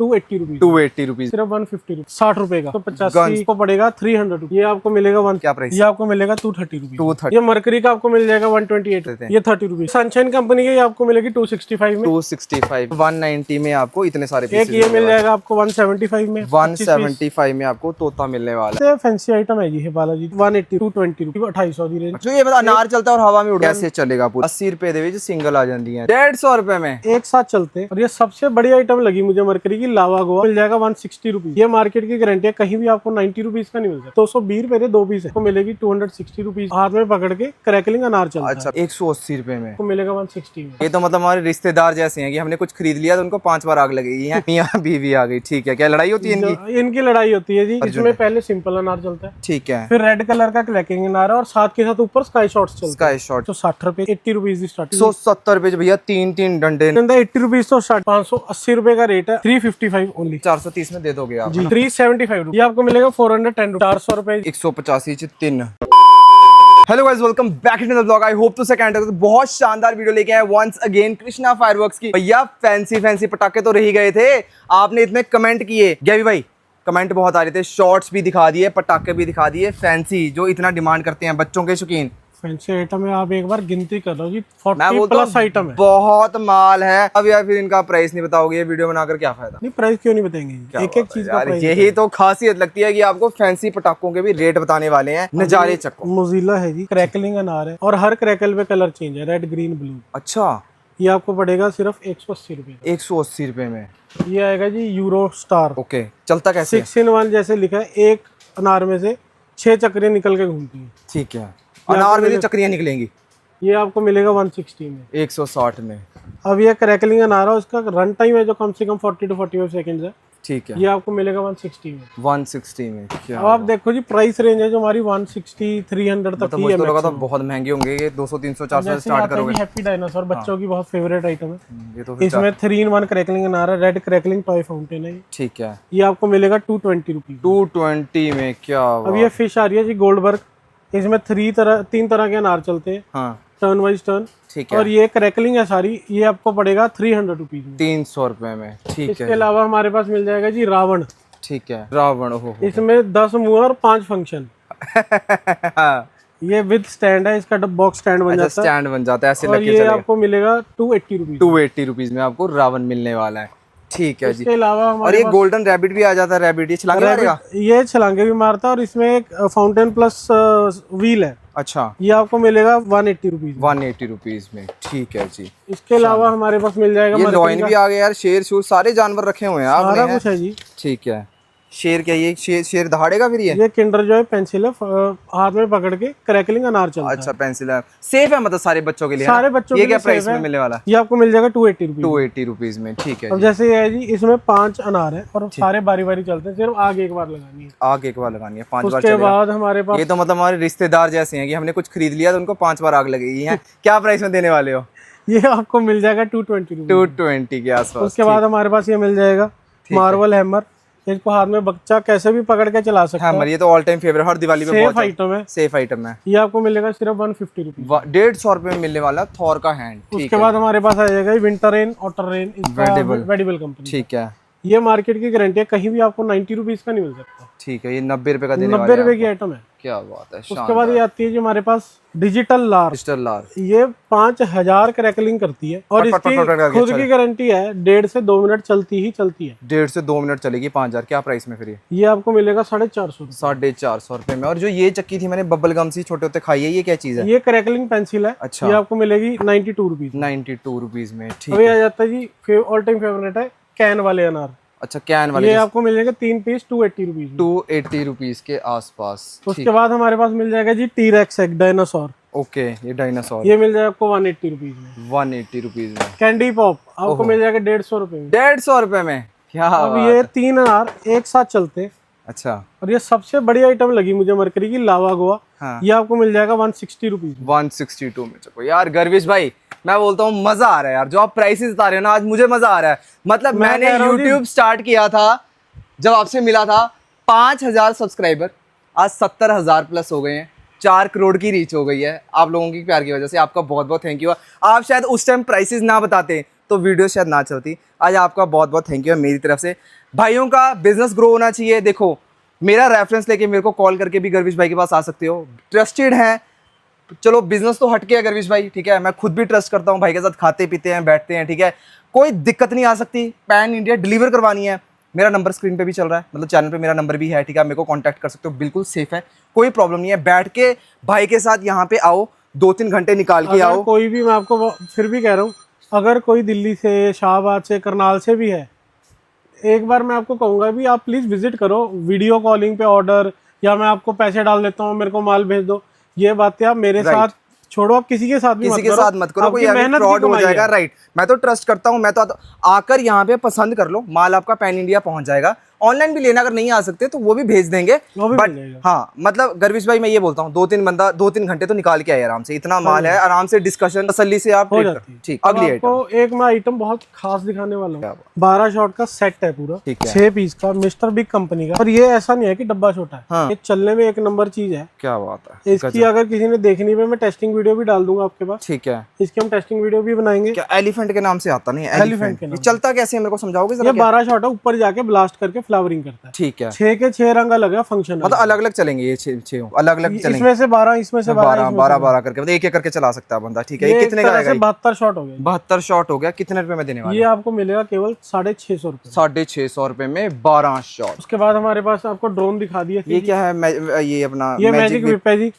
280 rupees. 280 rupees, सिर्फ 150 rupees, 60 रुपए का। तो 85 को पड़ेगा 300 रुपीज। ये आपको मिलेगा क्या प्राइस? ये आपको मिलेगा 230 रुपीज। 230। ये मरकरी का आपको मिल जाएगा 128, ये 30 रुपीज। सनशाइन कंपनी की आपको मिलेगी 265 में। 265, 190 में आपको इतने सारे एक ये मिल जाएगा आपको 175 में। 175 में आपको तोता मिलने वाला है। फैंसी आइटम है ये बालाजी। 180, 220 रुपीज, 250 दी रेंज। जो ये बता अनार चलता है और हवा में उड़ कैसे चलेगा पूरा? 80 रुपए दे सिंगल आ जाती है, 150 रुपए में एक साथ चलते। और ये सबसे बड़ी आइटम लगी मुझे मरकरी की, लावा गोवा मिल जाएगा 160 रुपीज। ये मार्केट की गारंटी है, कहीं भी आपको 90 रुपीज का नहीं मिल सकता। 220 रुपए दे 2 पीस है, तो मिलेगी 260 रुपीज। हाथ में पकड़ के क्रैकलिंग अनार चलता है। अच्छा, 180 रुपए में आपको मिलेगा 160 में। ये तो मतलब हमारे रिश्तेदार जैसे हैं कि हमने कुछ खरीद लिया तो उनको 5 बार आग लगेगी है। मियां बीवी आ गई, ठीक है। क्या लड़ाई होती है इनकी? इनकी लड़ाई होती है जी। इसमें पहले सिंपल अनार चलता है, ठीक है, फिर रेड कलर का क्रैकिंग अनार है, और साथ के साथ ऊपर स्काई शॉट्स चलते हैं। स्काई शॉट तो 60 रुपए, 80 रुपीज स्टार्टिंग। 170 रुपए भैया, 3 डंडे। 80 रुपीज तो स्टार्ट, 580 रुपए का रेट है। 355 ओनली, 430 में दे दोगे आप जी। 375 रुपीज। ये आपको मिलेगा 410, 400 रुपए। 185 3। Hello guys, welcome back to the blog. I hope to second बहुत शानदार वीडियो लेके आए वंस अगेन कृष्णा फायरवर्क्स की। भैया फैंसी पटाखे तो रह गए थे, आपने इतने कमेंट किए गैवी भाई, कमेंट बहुत आ रहे थे, शॉर्ट्स भी दिखा दिए, पटाखे भी दिखा दिए, फैंसी जो इतना डिमांड करते हैं बच्चों के शौकीन। फैंसी आइटम है, आप एक बार गिनती कर लो जी, 40 प्लस आइटम है, बहुत माल है। अब यार फिर इनका प्राइस नहीं बताओगे, ये वीडियो बनाकर क्या फायदा? नहीं, प्राइस क्यों नहीं बताएंगे, एक एक चीज का प्राइस। यही तो खासियत लगती है कि आपको फैंसी पटाखों के भी रेट बताने वाले हैं। नजारे चक्को मोजिला है जी, क्रैकलिंग अनार है, और हर क्रैकल पे कलर चेंज है, रेड ग्रीन ब्लू। अच्छा, ये आपको पड़ेगा सिर्फ 180 रुपए। 180 रुपए में ये आएगा जी यूरो स्टार। ओके, चलता कैसे? 6-in-1 जैसे लिखा है, एक अनार में से 6 चक्रियां निकल के घूमती है। ठीक है, अनार में चक्रियां निकलेंगी। ये आपको मिलेगा 160 में, 160 में। अब ये क्रैकलिंग अनार है, उसका रन टाइम है जो कम से कम 40 to 45 सेकंड है। ठीक है, ये आपको मिलेगा 160 में। 160 में क्या? अब आप देखो जी, प्राइस रेंज है जो हमारी 160 300 तक की है। मुझे तो लगा था बहुत महंगे होंगे ये, 200 300 400 से स्टार्ट करोगे। हैप्पी डायनासोर बच्चों की बहुत फेवरेट आइटम है। ये तो इसमें 3-in-1 क्रैकलिंग अनार है, रेड क्रैकलिंग टॉय फाउंटेन है। ठीक है, ये आपको मिलेगा 220 रुपीज। 220 में क्या? अब ये फिश आ रही है जी गोल्डबर्ग, इसमें 3 तरह के अनार चलते हैं, हाँ टर्न वाइज टर्न। ठीक है, और ये क्रैकलिंग है सारी, ये आपको पड़ेगा 300 रुपीज में, 300 रुपए में। ठीक इसके है, अलावा हमारे पास मिल जाएगा जी रावण। ठीक है, रावण। हो इसमें 10 मुंह और 5 फंक्शन। ये विद स्टैंड है, इसका बॉक्स स्टैंड बन जाता है, स्टैंड बन जाता है ऐसे और लग के ये चलेगा। आपको मिलेगा 280 रुपीज। 280 रुपीज में आपको रावण मिलने वाला है। ठीक है जी। इसके अलावा और हमारे ये पास गोल्डन रैबिट भी आ जाता है। रैबिट ये छलांगे मारेगा? ये छलांगे भी मारता है, और इसमें एक फाउंटेन प्लस व्हील है। अच्छा, ये आपको मिलेगा 180 रुपीज। 180 रुपीज में। ठीक है जी। इसके अलावा हमारे पास मिल जाएगा ये लॉइन भी आ गया यार, शेर शूर सारे जानवर रखे हुए हैं सारा आपने। कुछ है जी। ठीक है, शेर क्या ये शेर दहाड़ेगा फिर? ये किंडर जॉय पेंसिल है, हाथ में पकड़ के क्रैकलिंग अनार चलता है। अच्छा, पेंसिल है, सेफ है मतलब सारे बच्चों के लिए? सारे बच्चों ये के क्या लिए प्राइस safe में है। मिलने वाला? ये आपको मिल जाएगा 280 रुपीज। 280 रुपीज में। ठीक है अब जी। जैसे ये है जी, इसमें 5 अनार है, और सारे बारी बारी चलते हैं, सिर्फ आग एक बार लगानी है, आग एक बार लगानी है, 5 बार उसके चलेगा। बाद हमारे पास ये तो मतलब हमारे रिश्तेदार जैसे हैं कि हमने कुछ खरीद लिया तो उनको 5 बार आग लगेगी है। क्या प्राइस में देने वाले हो? ये आपको मिल जाएगा 220 रुपीज। 220 के आसपास। उसके बाद हमारे पास ये मिल जाएगा मार्वल हैमर। इसको हाथ में बच्चा कैसे भी पकड़ के चला सकता है। ये तो ऑल टाइम फेवरेट, हर दिवाली पे सेफ आइटम है, सेफ आइटम है। ये आपको मिलेगा सिर्फ 150 रुपीज। 150 रुपए में मिलने वाला थॉर का हैंड। उसके बाद हमारे पास आ जाएगा विंटर रेन, ऑटर रेन, वेडिबल कंपनी। ठीक है, ये मार्केट की गारंटी है, कहीं भी आपको 90 रुपीज का नहीं मिल सकता। ठीक है, ये 90 रुपए का देने 90 रुपए की आइटम है। क्या बात है। उसके बाद ये आती है जी हमारे पास डिजिटल लार। डिजिटल लार, ये 5000 क्रैकलिंग करती है, और इसकी खुद की गारंटी है, 1.5 से 2 मिनट चलती ही चलती है। 1.5 से 2 मिनट चलेगी। 5000 क्या प्राइस में फिर? ये आपको मिलेगा 450 450 रुपए में। और जो ये चक्की थी मैंने बबल गम सी छोटे होते खाई है, ये क्या चीज है? ये क्रैकलिंग पेंसिल है। अच्छा, ये आपको मिलेगी 92 रुपीज। 92 रुपीज में। ठीक अभी है, आ जाता है जी ऑल टाइम फेवरेट है कैन वाले अनार। अच्छा, कैन वाले ये आपको मिल जाएगा 3 पीस 280 रुपीज। 280 रुपीज के आसपास। उसके बाद हमारे पास मिल जाएगा जी टी-रेक्स एक डायनासोर। ओके, ये डायनासोर, ये मिल जाएगा आपको 180 रुपीज में। 180 रुपीज में। कैंडी पॉप आपको मिल जाएगा 150 रुपए में। 150 रुपए में। क्या अब बात ये है। 3 अनार एक साथ चलते। अच्छा, और ये सबसे बड़ी आइटम लगी मुझे मरकरी की, लावा गोवा। हाँ। ये आपको मिल जाएगा 160 रुपीज। 162 में। चलो यार गर्विश भाई, मैं बोलता हूँ मजा आ रहा है यार, जो आप प्राइसेस बता रहे हो ना, आज मुझे मजा आ रहा है। मतलब मैंने YouTube स्टार्ट किया था जब आपसे मिला था, 5000 सब्सक्राइबर, आज 70,000 प्लस हो गए हैं, 4 करोड़ की रीच हो गई है। आप लोगों की प्यार की वजह से आपका बहुत बहुत थैंक यू। आप शायद उस टाइम प्राइसेस ना बताते तो वीडियो शायद ना चलती। आज आपका बहुत बहुत थैंक यू है मेरी तरफ से। भाइयों का बिजनेस ग्रो होना चाहिए। देखो मेरा रेफरेंस लेके मेरे को कॉल करके भी गर्विश भाई के पास आ सकते हो, ट्रस्टेड हैं। चलो बिजनेस तो हटके है गर्विश भाई, ठीक है, मैं खुद भी ट्रस्ट करता हूँ भाई के साथ, खाते पीते हैं बैठते हैं, ठीक है, कोई दिक्कत नहीं आ सकती। पैन इंडिया डिलीवर करवानी है, मेरा नंबर स्क्रीन पे भी चल रहा है, मतलब चैनल पे मेरा नंबर भी है, ठीक है, मेरे को कांटेक्ट कर सकते हो, बिल्कुल सेफ है, कोई प्रॉब्लम नहीं है। बैठ के भाई के साथ यहाँ पे आओ, 2-3 घंटे निकाल के आओ। कोई भी, मैं आपको फिर भी कह रहा हूँ, अगर कोई दिल्ली से, शाहबाद से, करनाल से भी है, एक बार मैं आपको कहूँगा भी आप प्लीज़ विजिट करो, वीडियो कॉलिंग पे ऑर्डर, या मैं आपको पैसे डाल देता हूँ, मेरे को माल भेज दो, ये बातें आप मेरे साथ छोड़ो, आप किसी के साथ भी किसी के साथ मत करो, कोई फ्रॉड हो जाएगा। राइट, मैं तो ट्रस्ट करता हूँ, मैं तो आकर यहाँ पे पसंद कर लो, माल आपका पैन इंडिया पहुंच जाएगा। ऑनलाइन भी लेना अगर नहीं आ सकते तो वो भी भेज देंगे, बट हाँ मतलब गर्विश भाई मैं ये बोलता हूँ 2-3 घंटे तो निकाल के आए आराम से, इतना माल है, आराम से डिस्कशन तसल्ली से आप ठीक। अगली आइटम, एक मैं आइटम बहुत खास दिखाने वाला हूँ, 12 शॉट का सेट है पूरा, 6 पीस का, मिस्टर बिग कंपनी का। और ये ऐसा नहीं है कि डब्बा छोटा है, ये चलने में एक नंबर चीज है। क्या बात है। इसकी अगर किसी ने देखनी है, मैं टेस्टिंग वीडियो भी डाल दूंगा आपके पास, ठीक है, इसकी हम टेस्टिंग वीडियो भी बनाएंगे। क्या एलिफेंट के नाम से आता नहीं है? एलिफेंट के नाम। चलता कैसे है मेरे को समझाओगे जरा? ये 12 शॉट है, ऊपर जाके ब्लास्ट करके फ्लावरिंग करता है, ठीक है, 6 के 6 रंग अलग है, फंक्शन मतलब अलग अलग चलेंगे ये 6 अलग अलग चलेंगे, इसमें से 12, इसमें से 12 करके, मतलब एक एक करके चला सकता है बंदा, ठीक है। ये कितने का आएगा? 72 शॉट हो गया। 72 शॉट हो गया, कितने रुपए में देने वाले? ये आपको मिलेगा केवल 650 रुपए, 650 रुपए में 12 शॉट। उसके बाद हमारे पास आपको ड्रोन दिखा दिया। ये क्या है? ये अपना ये मैजिक विप है जी,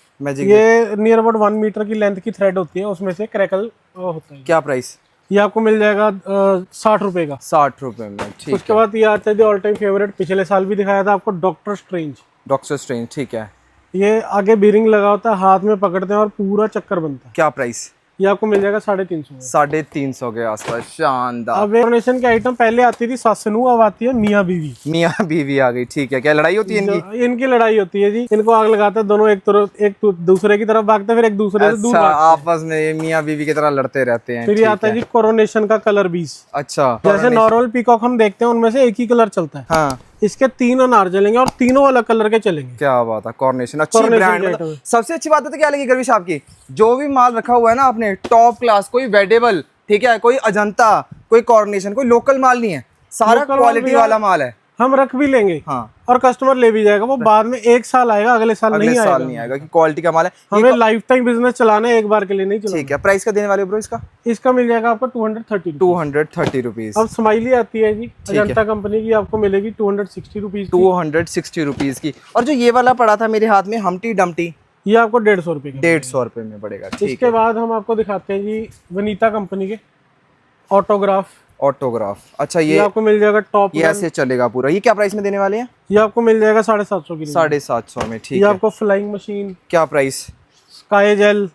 ये नियर अबाउट 1 मीटर की लेंथ की थ्रेड होती है, उसमें से क्रैकल होता है। क्या प्राइस? ये आपको मिल जाएगा 60 रुपए का, 60 रुपए में, ठीक। उसके बाद ये आता है जो ऑल टाइम फेवरेट, पिछले साल भी दिखाया था आपको, डॉक्टर स्ट्रेंज, ठीक है। ये आगे बीरिंग लगा होता है, हाथ में पकड़ते हैं और पूरा चक्कर बनता है। क्या प्राइस? ये आपको मिल जाएगा 350, 350 के आसपास। शानदार। अब कोरोनेशन की आइटम पहले आती थी सासनू, अब आती है मियाँ बीवी। मियाँ बीवी आ गई, ठीक है। क्या लड़ाई होती है इनकी? इनकी लड़ाई होती है जी, इनको आग लगाते हैं दोनों, एक दूसरे की तरफ भागते हैं, फिर एक दूसरे से दूर आपस में मियाँ बीवी की तरह लड़ते रहते हैं। फिर आता है जी कोरोनेशन का कलर 20। अच्छा, जैसे नॉर्मल पीकॉक हम देखते हैं उनमें से एक ही कलर चलता है, हाँ, इसके 3 अनार चलेंगे और तीनों अलग कलर के चलेंगे। क्या बात है, कॉर्नेशन अच्छी ब्रांड। मतलब सबसे अच्छी बात है तो क्या लगी गर्विश आपकी, जो भी माल रखा हुआ है ना आपने, टॉप क्लास, कोई वेडेबल, ठीक है, कोई अजंता, कोई कॉर्नेशन, कोई लोकल माल नहीं है, सारा क्वालिटी वाला माल है। हम रख भी लेंगे, हाँ, और कस्टमर ले भी जाएगा, वो बाद में 1 साल आएगा, अगले साल नहीं आएगा कि क्वालिटी का माल है। हमें लाइफ टाइम बिजनेस चलाना है, एक बार के लिए नहीं चलाना। ठीक है, प्राइस का देने वाले ब्रो इसका? इसका मिल जाएगा आपको 230 रुपीज। अब स्माइली आती है जी अजंता कंपनी की, आपको मिलेगी 260 रुपीज, 260 रुपीज की। और जो ये वाला पड़ा था मेरे हाथ में, हमटी डमटी, ये आपको 150 रुपए का, 150 रुपए में पड़ेगा। इसके बाद हम आपको दिखाते हैं जी वनीता कंपनी के ऑटोग्राफ। अच्छा, ये आपको मिल जाएगा टॉप, ये ऐसे चलेगा पूरा। ये क्या प्राइस में देने वाले हैं? ये आपको मिल जाएगा 750 की, 750 में, ठीक है। ये आपको फ्लाइंग मशीन, क्या प्राइस? स्काई जेल,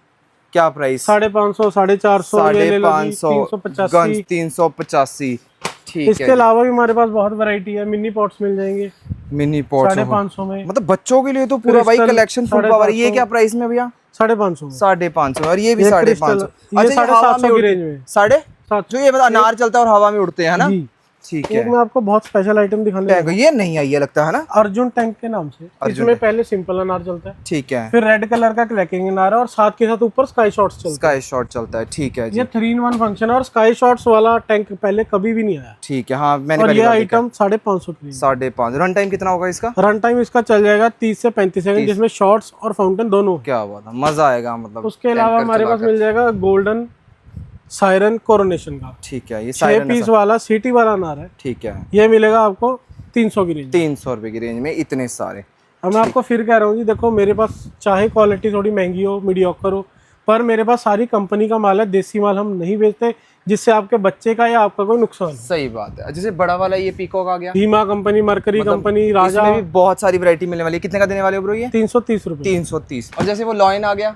क्या प्राइस? 550, 450, 550, 385, ठीक है। इसके अलावा भी हमारे पास बहुत वैरायटी है, मिनी पॉट्स मिल जाएंगे, मिनी पॉट्स 550 में, मतलब बच्चों के लिए तो पूरा भाई कलेक्शन फुल पावर। ये क्या प्राइस में भैया? 550, 550। और ये भी 550। ये 750 की रेंज में, 750, जो ये मतलब अनार चलता है और हवा में उड़ते हैं ना, ठीक है। मैं आपको बहुत स्पेशल आइटम दिखाने लगा, ये नहीं है, ये लगता है ना अर्जुन टैंक के नाम से। इसमें पहले सिंपल अनार चलता है, ठीक है, फिर रेड कलर का क्रैकिंग अनार है, और साथ के साथ ऊपर स्काई शॉट्स चलता है। स्काई शॉट चलता है, ठीक है जी। ये 3-in-1 फंक्शन है, और स्काई शॉट्स वाला टैंक पहले कभी भी नहीं आया, ठीक है। हाँ, मैंने और ये आइटम 550 की, 550। रन टाइम कितना होगा इसका? रन टाइम इसका चल जाएगा 30 से 35 सेकंड, जिसमें शॉट्स और फाउंटेन दोनों। क्या बात है, मजा आएगा। मतलब उसके अलावा हमारे पास मिल जाएगा गोल्डन सायरन कोरोनेशन का, ठीक है। ये 6 पीस वाला सिटी वाला अनार है, ठीक है। ये मिलेगा आपको 300 की रेंज, 300 रुपए की रेंज में इतने सारे। अब मैं आपको फिर कह रहा हूँ जी, देखो मेरे पास चाहे क्वालिटी थोड़ी महंगी हो, मीडियोकर हो, पर मेरे पास सारी कंपनी का माल है, देसी माल हम नहीं बेचते जिससे आपके बच्चे का या आपका कोई नुकसान। सही बात है। जैसे बड़ा वाला ये पीकॉक आ गया, भीमा कंपनी, मरकरी कंपनी, राजा, भी बहुत सारी वैरायटी मिलने वाली है। कितने का देने वाले हो ब्रो ये? 330 रुपए, 330। और जैसे वो लॉयन आ गया,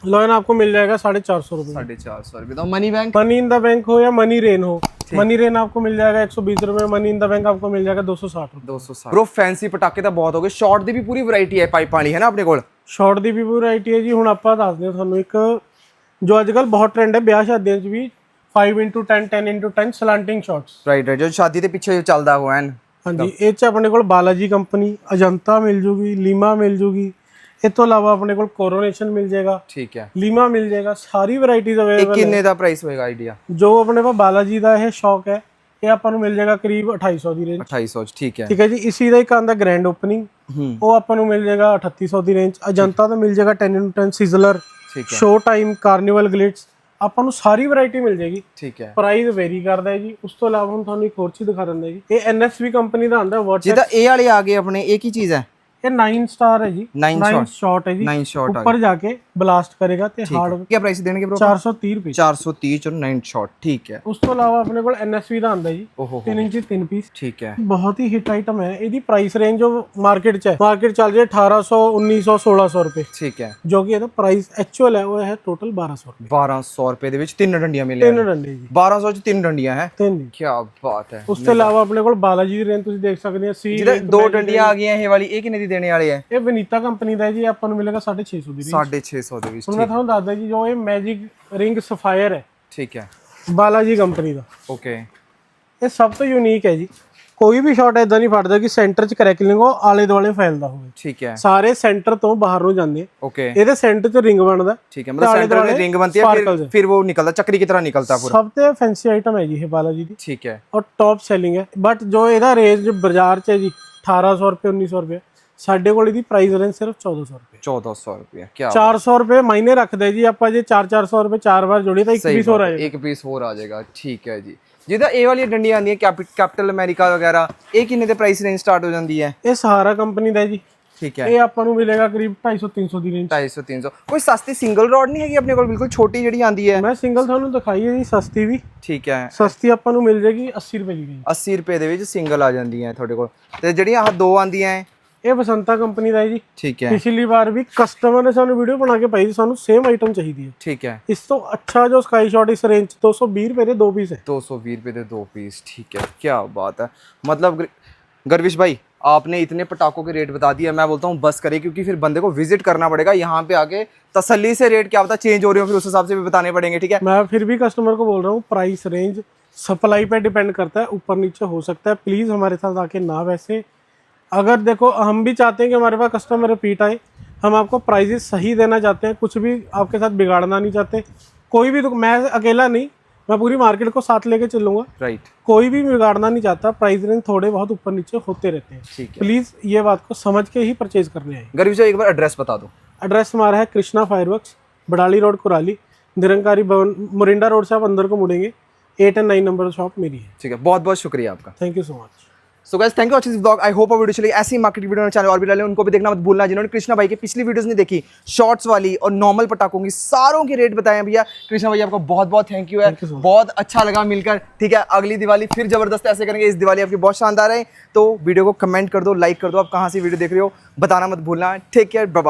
लॉयन आपको मिल जाएगा 450 रुपए, 450 रुपए। तो money bank, money in the bank हो या मनी रेन हो, मनी रेन आपको मिल जाएगा 120 रुपए, मनी इन द बैंक आपको मिल जाएगा 260 रुपए। 260। ब्रो फैंसी पटाखे तो बहुत हो गए, शॉर्ट दी भी पूरी वैरायटी है, पाइप वाली है ना अपने कोल? शॉर्ट दी भी वैरायटी है जी। हुण आपां दसदे थानू एक जो आजकल बहुत ट्रेंड है ब्याह शादियां च भी, 5x10, 10x10 सलांटिंग शॉट्स। राइट, जो शादी के पीछे चलदा हुआ है। हाँ जी, ये च अपने कोल बालाजी कंपनी, अजंता मिल जूगी, लीमा मिल जूगी, ਇਸ ਤੋਂ ਇਲਾਵਾ ਆਪਣੇ ਕੋਲ ਕੋਰੋਨੇਸ਼ਨ ਮਿਲ ਜਾਏਗਾ, ठीक है। ਲੀਮਾ ਮਿਲ ਜਾਏਗਾ, ਸਾਰੀ ਵੈਰਾਈਟੀਜ਼ ਇਹ ਅਵੇਲੇਬਲ ਕਿੰਨੇ ਦਾ ਪ੍ਰਾਈਸ ਹੋਏਗਾ ਆਈਡੀਆ? ਜੋ ਆਪਣੇ ਕੋਲ ਬਾਲਾਜੀ ਦਾ ਇਹ ਸ਼ੌਕ ਹੈ, ਇਹ ਆਪਾਂ ਨੂੰ ਮਿਲ ਜਾਏਗਾ ਕਰੀਬ 2800 ਦੀ ਰੇਂਜ। 2800 ਠੀਕ ਹੈ। ਠੀਕ ਹੈ ਜੀ। ਇਸੀ ਦਾ ਇੱਕ ਆਂਦਾ ਗ੍ਰੈਂਡ ਓਪਨਿੰਗ, ਉਹ ਆਪਾਂ ਨੂੰ ਮਿਲ ਜਾਏਗਾ 3800 ਦੀ ਰੇਂਜ। ਅਜੰਤਾ ਦਾ ਮਿਲ ਜਾਏਗਾ 10x10 ਸਿਜ਼ਲਰ, ਠੀਕ ਹੈ। ਸ਼ੋ ਟਾਈਮ, ਕਾਰਨੀਵਲ ਗਲਿਟਸ, ਆਪਾਂ ਨੂੰ ਸਾਰੀ ਵੈਰਾਈਟੀ ਮਿਲ ਜਾਏਗੀ। ਠੀਕ ਹੈ। ਪ੍ਰਾਈਸ ਵੇਰੀ ਕਰਦਾ ਹੈ ਜੀ। ਉਸ ਤੋਂ ਇਲਾਵਾ ਹੁਣ ਤੁਹਾਨੂੰ ਇੱਕ ਹੋਰ ਚੀਜ਼ ਦਿਖਾ ਦਿੰਦਾ ਜੀ, ਇਹ NSV ਕੰਪਨੀ ਦਾ ਆਂਦਾ ਵਰਟੈਕਸ। ਜਿਹਦਾ ਇਹ ਵਾਲੇ ਆ ਗਏ ਆਪਣੇ, ਇਹ ਕੀ ਚੀਜ਼ ਹੈ? ਇਹ 9 ਸਟਾਰ ਹੈ ਜੀ, 9 ਸ਼ॉट है जी, 9 शॉट ऊपर जाके ब्लास्ट करेगा ते हार्ड। क्या प्राइस देंगे ब्रो? 430 रुपए। 430 और 9 शॉट ठीक है। ਉਸ ਤੋਂ ਇਲਾਵਾ ਆਪਣੇ ਕੋਲ NSV ਦਾ ਆਂਦਾ ਜੀ, ओहो 3 ਇੰਚ 3 ਪੀਸ, ठीक है। ਬਹੁਤ ਹੀ ਹਿੱਟ ਆਈਟਮ ਹੈ। ਇਹਦੀ ਪ੍ਰਾਈਸ ਰੇਂਜ ਜੋ ਮਾਰਕੀਟ 'ਚ ਹੈ, ਮਾਰਕੀਟ ਚੱਲ ਰਹੀ ਹੈ 1800 1900 1600 ਰੁਪਏ, ठीक है। ਜੋ ਕਿ ਇਹਦਾ ਪ੍ਰਾਈਸ ਐਕਚੁਅਲ ਹੈ ਉਹ ਹੈ ਟੋਟਲ 1200 ਰੁਪਏ। 1200 ਰੁਪਏ ਦੇ ਵਿੱਚ ਤਿੰਨ ਡੰਡੀਆਂ ਮਿਲੀਆਂ। ਤਿੰਨ ਡੰਡੇ ਜੀ, 1200 ਚ ਤਿੰਨ ਡੰਡੀਆਂ ਹੈ। ਤਿੰਨ ਜੀ। ਕੀ ਬਾਤ ਹੈ। ਉਸ ਤੋਂ ਇਲਾਵਾ ਆਪਣੇ ਕੋਲ ਬਾਲਾਜੀ ਦੀ ਰੇਂਜ ਤੁਸੀਂ ਦੇਖ ਸਕਦੇ ਹੋ, ਸੀ ਜਿਹਦੇ ਦੋ ਡੰਡੀਆਂ ਆ ਗਈਆਂ ਇਹ ਵਾਲੀ, ਇਹ ਕਿੰਨੇ ਦੀ ਦੇਣੇ ਵਾਲੇ ਹੈ? ਇਹ ਵਨੀਤਾ ਕੰਪਨੀ ਦਾ ਹੈ ਜੀ, ਆਪਾਂ ਨੂੰ ਮਿਲੇਗਾ 650 ਦੀ ਰੇਂਜ। 650 ਦੇ ਵਿੱਚ ਹੁਣ ਮੈਂ ਤੁਹਾਨੂੰ ਦੱਸਦਾ ਜੀ, ਜੋ ਇਹ ਮੈਜਿਕ ਰਿੰਗ ਸਫਾਇਰ ਹੈ ਠੀਕ ਹੈ। ਬਾਲਾਜੀ ਕੰਪਨੀ ਦਾ, ਓਕੇ। ਇਹ ਸਭ ਤੋਂ ਯੂਨੀਕ ਹੈ ਜੀ। ਕੋਈ ਵੀ ਸ਼ਾਟ ਇਦਾਂ ਨਹੀਂ ਫੜਦਾ ਕਿ ਸੈਂਟਰ 'ਚ ਕਰੈਕਲਿੰਗ ਹੋ, ਆਲੇ ਦੁਆਲੇ ਫੈਲਦਾ ਹੋਵੇ। ਠੀਕ ਹੈ। ਸਾਰੇ ਸੈਂਟਰ ਤੋਂ ਬਾਹਰ ਨੂੰ ਜਾਂਦੇ। ओके ਇਹਦੇ ਸੈਂਟਰ 'ਚ ਰਿੰਗ ਬਣਦਾ। ठीक है। मतलब सेंटर में रिंग बनती है, फिर वो निकलता चक्री की तरह निकलता पूरा। ਸਭ ਤੋਂ ਫੈਂਸੀ ਆਈਟਮ ਹੈ ਜੀ ਇਹ ਬਾਲਾਜੀ ਦੀ, ठीक है। ਔਰ ਟੌਪ ਸੈਲਿੰਗ ਹੈ। ਬਟ ਜੋ ਇਹਦਾ ਰੇਂਜ ਬਾਜ਼ਾਰ 'ਚ ਹੈ ਜੀ 1800 ਰੁਪਏ 1900 ਰੁਪਏ, ਸਾਡੇ ਕੋਲ ਇਹਦੀ ਪ੍ਰਾਈਸ ਰੇਂਜ ਸਿਰਫ 1400 ਰੁਪਏ। 1400 रुपये क्या 400 ਰੁਪਏ ਮਾਇਨੇ ਰੱਖਦੇ ਜੀ। ਆਪਾਂ ਜੇ 400 ਰੁਪਏ 4 ਵਾਰ ਜੋੜੀ ਤਾਂ ਇੱਕ ਪੀਸ ਹੋਰ ਆਏਗਾ। ਇੱਕ ਪੀਸ ਹੋਰ ਆ ਜਾਏਗਾ। ਠੀਕ ਹੈ ਜੀ। ਜਿਹਦਾ ਇਹ ਵਾਲੀ ਡੰਡੀਆਂ ਆਉਂਦੀਆਂ ਕੈਪੀਟਲ ਅਮਰੀਕਾ ਵਗੈਰਾ, ਇਹ ਕਿੰਨੇ ਦੇ ਪ੍ਰਾਈਸ ਰੇਂਜ ਸਟਾਰਟ ਹੋ ਜਾਂਦੀ ਹੈ? ਇਹ ਸਹਾਰਾ ਕੰਪਨੀ ਦਾ ਹੈ ਜੀ। ਠੀਕ ਹੈ। ਇਹ ਆਪਾਂ ਨੂੰ ਮਿਲੇਗਾ ਕਰੀਬ 250 300 ਦੀ ਰੇਂਜ। 250 300। ਕੋਈ ਸਸਤੀ ਸਿੰਗਲ ਰੋਡ ਨਹੀਂ ਹੈਗੀ ਆਪਣੇ ਕੋਲ? ਬਿਲਕੁਲ ਛੋਟੀ ਜਿਹੜੀ ਆਂਦੀ ਹੈ। ਮੈਂ ਸਿੰਗਲ ਤੁਹਾਨੂੰ ਦਿਖਾਈ ਹੈ ਜੀ, ਸਸਤੀ ਵੀ। ਠੀਕ ਹੈ। ਸਸਤੀ ਆਪਾਂ ਨੂੰ ਮਿਲ ਜਾਏਗੀ 80 ਰੁਪਏ ਦੀ ਰੇਂਜ। 80 ਰੁਪਏ ਦੇ ਵਿੱਚ ਸਿੰਗਲ ਆ ਜਾਂਦੀਆਂ ਹੈ ਤੁਹਾਡੇ ਕੋਲ। ਤੇ ਜਿਹੜੀਆਂ ਆਹ ਦੋ ਆਂਦੀਆਂ ਹੈ, ਇਹ ਬਸੰਤਾ ਕੰਪਨੀ ਦਾ ਹੈ ਜੀ। ਠੀਕ ਹੈ। ਪਿਛਲੀ ਵਾਰ ਵੀ ਕਸਟਮਰ ਨੇ ਸਾਨੂੰ ਵੀਡੀਓ ਬਣਾ ਕੇ ਪਾਈ ਸੀ, ਸਾਨੂੰ ਸੇਮ ਆਈਟਮ ਚਾਹੀਦੀ ਹੈ। ਠੀਕ ਹੈ। ਇਸ ਤੋਂ ਅੱਛਾ ਜੋ ਸਕਾਈ ਸ਼ਾਟ ਇਸ ਰੇਂਜ 'ਚ 220 ਰੁਪਏ ਦੇ 2 ਪੀਸ है। 220 रुपए दे 2 पीस। ठीक है। क्या बात है। मतलब गर्विश भाई, आपने इतने पटाखों के रेट बता दिए, मैं बोलता हूँ बस करें, क्योंकि फिर बंदे को विजिट करना पड़ेगा यहाँ पे आके, तसल्ली से रेट क्या पता चेंज हो रहे हो, फिर उस हिसाब से भी बताने पड़ेंगे। ठीक है। मैं फिर भी कस्टमर को बोल रहा हूँ, प्राइस रेंज सप्लाई पे डिपेंड करता है, ऊपर नीचे हो सकता है। प्लीज़ हमारे साथ आके ना, वैसे अगर देखो हम भी चाहते हैं कि हमारे पास कस्टमर रिपीट आए, हम आपको प्राइजेस सही देना चाहते हैं, कुछ भी आपके साथ बिगाड़ना नहीं चाहते। कोई भी, मैं अकेला नहीं, मैं पूरी मार्केट को साथ लेके चलूंगा। राइट। कोई भी बिगाड़ना नहीं चाहता। प्राइस रेंज थोड़े बहुत ऊपर नीचे होते रहते हैं। ठीक है। प्लीज़ ये बात को समझ के ही परचेज करने आए। गर्विश भाई एक बार एड्रेस बता दो। एड्रेस हमारा है कृष्णा फायरवर्क्स, बड़ाली रोड, कुराली, निरंकारी भवन, मोरिंडा रोड से आप अंदर को मुड़ेंगे, 8 और 9 नंबर शॉप मेरी है। ठीक है। बहुत बहुत शुक्रिया आपका। Thank you so much. So guys, thank you watching this vlog. I hope video चली। ऐसी मार्केट वीडियो चैनल और भी डाले, उनको भी देखना मत भूलना। जिन्होंने कृष्णा भाई की पिछली वीडियोस नहीं देखी, शॉर्ट्स वाली और नॉर्मल पटाखों की, सारों के रेट बताए हैं भैया। कृष्णा भाई आपको बहुत बहुत थैंक यू है। बहुत अच्छा लगा मिलकर। ठीक है। अगली दिवाली फिर जबरदस्त ऐसे करेंगे। इस दिवाली आपकी बहुत शानदार है। तो वीडियो को कमेंट कर दो, लाइक कर दो। आप कहाँ से वीडियो देख रहे हो बताना मत भूलना। Take care, bye bye.